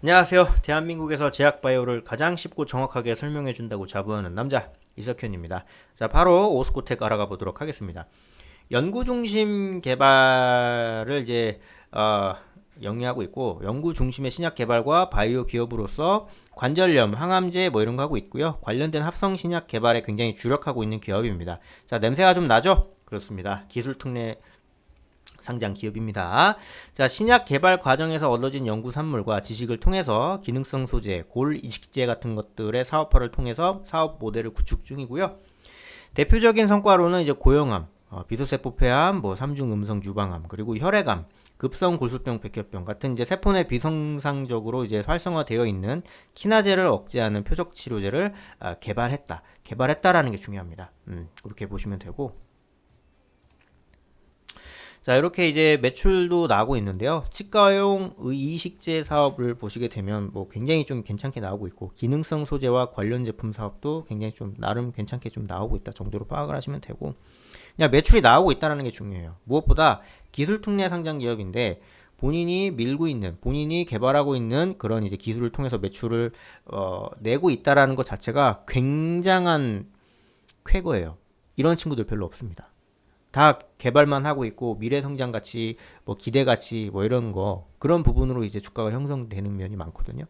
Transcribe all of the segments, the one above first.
안녕하세요. 대한민국에서 제약바이오를 가장 쉽고 정확하게 설명해 준다고 자부하는 남자 이석현입니다. 자, 바로 오스코텍 알아가 보도록 하겠습니다. 연구 중심 개발을 이제 영위하고 있고, 연구 중심의 신약 개발과 바이오 기업으로서 관절염, 항암제 뭐 이런 거 하고 있고요. 관련된 합성 신약 개발에 굉장히 주력하고 있는 기업입니다. 자, 냄새가 좀 나죠? 그렇습니다. 기술 특례 상장 기업입니다. 자, 신약 개발 과정에서 얻어진 연구 산물과 지식을 통해서 기능성 소재, 골 이식제 같은 것들의 사업화를 통해서 사업 모델을 구축 중이고요. 대표적인 성과로는 이제 고형암, 비소세포 폐암, 뭐 삼중 음성 유방암, 그리고 혈액암, 급성 골수병, 백혈병 같은 이제 세포 내 비정상적으로 이제 활성화되어 있는 키나제를 억제하는 표적 치료제를 개발했다라는 게 중요합니다. 그렇게 보시면 되고. 자, 이렇게 이제 매출도 나오고 있는데요. 치과용 의이식제 사업을 보시게 되면 뭐 굉장히 좀 괜찮게 나오고 있고, 기능성 소재와 관련 제품 사업도 굉장히 좀 나름 괜찮게 좀 나오고 있다 정도로 파악을 하시면 되고, 그냥 매출이 나오고 있다는 게 중요해요. 무엇보다 기술 특례 상장 기업인데 본인이 밀고 있는, 본인이 개발하고 있는 그런 이제 기술을 통해서 매출을 내고 있다라는 것 자체가 굉장한 쾌거예요. 이런 친구들 별로 없습니다. 다 개발만 하고 있고 미래 성장 가치, 뭐 기대 가치, 뭐 이런 거 그런 부분으로 이제 주가가 형성되는 면이 많거든요.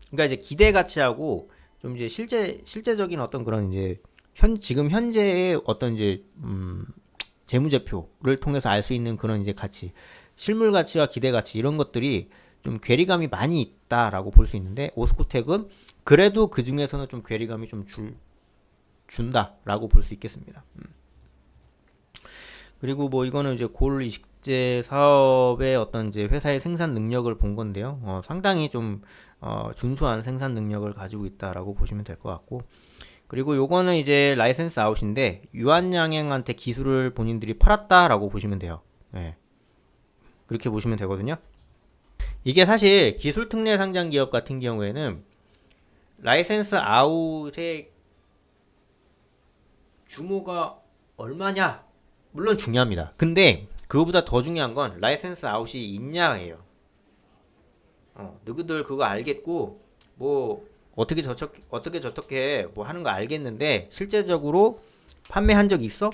그러니까 이제 기대 가치하고 좀 이제 실제적인 어떤 그런 이제 지금 현재의 어떤 이제 재무제표를 통해서 알 수 있는 그런 이제 가치, 실물 가치와 기대 가치 이런 것들이 좀 괴리감이 많이 있다라고 볼 수 있는데, 오스코텍은 그래도 그 중에서는 좀 괴리감이 좀 준다라고 볼 수 있겠습니다. 그리고 뭐 이거는 이제 골 이식제 사업의 어떤 이제 회사의 생산 능력을 본 건데요. 상당히 좀 준수한 생산 능력을 가지고 있다라고 보시면 될 것 같고. 그리고 요거는 이제 라이센스 아웃인데 유한양행한테 기술을 본인들이 팔았다라고 보시면 돼요. 네. 그렇게 보시면 되거든요. 이게 사실 기술 특례 상장 기업 같은 경우에는 라이센스 아웃의 규모가 얼마냐? 물론 중요합니다. 근데 그거보다 더 중요한 건 라이센스 아웃이 있냐예요. 너희들 그거 알겠고 뭐 어떻게 저렇게 뭐 하는 거 알겠는데 실제적으로 판매한 적 있어?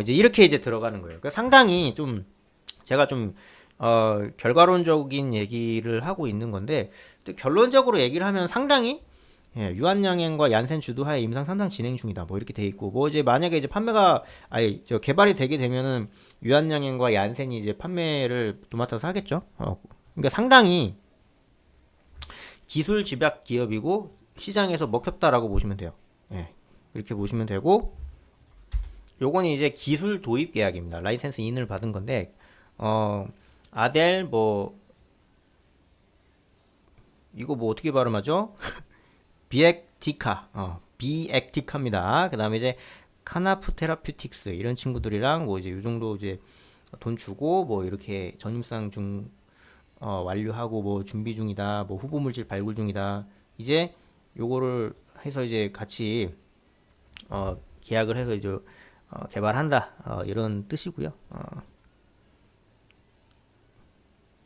이제 이렇게 이제 들어가는 거예요. 그러니까 상당히 좀 제가 좀 결과론적인 얘기를 하고 있는 건데, 또 결론적으로 얘기를 하면 상당히 유한양행과 얀센 주도하에 임상 3상 진행 중이다. 뭐 이렇게 돼 있고, 뭐 이제 만약에 이제 판매가 아니 저 개발이 되게 되면은 유한양행과 얀센이 이제 판매를 도맡아서 하겠죠. 그러니까 상당히 기술 집약 기업이고 시장에서 먹혔다라고 보시면 돼요. 예. 이렇게 보시면 되고, 요건 이제 기술 도입 계약입니다. 라이센스 인을 받은 건데, 아델 뭐 이거 뭐 어떻게 발음하죠? 비액티카입니다. 그 다음에 이제 카나프 테라퓨틱스 이런 친구들이랑 뭐 이제 요 정도 이제 돈 주고 뭐 이렇게 전임상 완료하고 뭐 준비 중이다, 뭐 후보 물질 발굴 중이다. 이제 요거를 해서 이제 같이 계약을 해서 이제 개발한다, 이런 뜻이고요.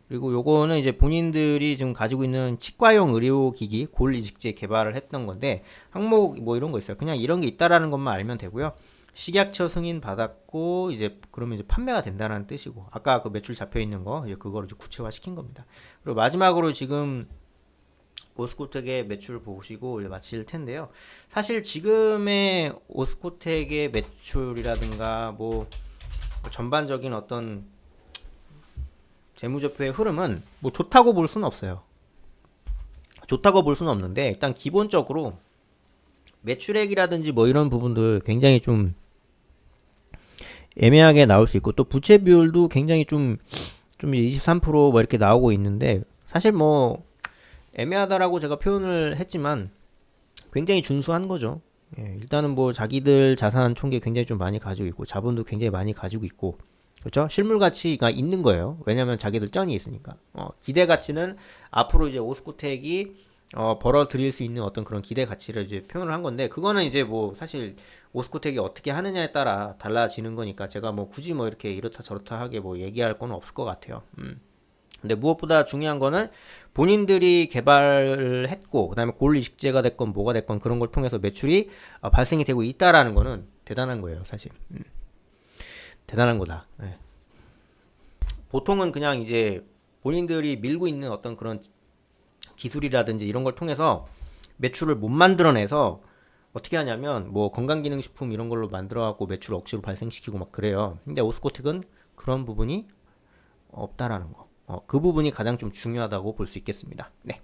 그리고 요거는 이제 본인들이 지금 가지고 있는 치과용 의료기기 골 이식제 개발을 했던 건데, 항목 뭐 이런 거 있어요. 그냥 이런 게 있다라는 것만 알면 되고요. 식약처 승인 받았고 이제 그러면 이제 판매가 된다는 뜻이고, 아까 그 매출 잡혀 있는 거 이제 그거를 이제 구체화 시킨 겁니다. 그리고 마지막으로 지금 오스코텍의 매출 보시고 마칠 텐데요. 사실 지금의 오스코텍의 매출이라든가 뭐 전반적인 어떤 재무제표의 흐름은 뭐 좋다고 볼 수는 없어요. 좋다고 볼 수는 없는데, 일단 기본적으로 매출액이라든지 뭐 이런 부분들 굉장히 좀 애매하게 나올 수 있고, 또 부채 비율도 굉장히 좀 23%뭐 이렇게 나오고 있는데, 사실 뭐 애매하다라고 제가 표현을 했지만 굉장히 준수한 거죠. 예, 일단은 뭐 자기들 자산 총계 굉장히 좀 많이 가지고 있고 자본도 굉장히 많이 가지고 있고, 그렇죠? 실물 가치가 있는 거예요. 왜냐면 자기들 쩐이 있으니까. 기대 가치는 앞으로 이제 오스코텍이 벌어들일 수 있는 어떤 그런 기대 가치를 이제 표현을 한 건데, 그거는 이제 뭐 사실 오스코텍이 어떻게 하느냐에 따라 달라지는 거니까 제가 뭐 굳이 뭐 이렇게 이렇다 저렇다 하게 뭐 얘기할 건 없을 것 같아요. 근데 무엇보다 중요한 거는 본인들이 개발을 했고 그다음에 고를 이식제가 됐건 뭐가 됐건 그런 걸 통해서 매출이 발생이 되고 있다라는 거는 대단한 거예요, 사실. 대단한 거다. 네. 보통은 그냥 이제 본인들이 밀고 있는 어떤 그런 기술이라든지 이런 걸 통해서 매출을 못 만들어내서 어떻게 하냐면 뭐 건강기능식품 이런 걸로 만들어갖고 매출을 억지로 발생시키고 막 그래요. 근데 오스코텍은 그런 부분이 없다라는 거. 그 부분이 가장 좀 중요하다고 볼 수 있겠습니다. 네.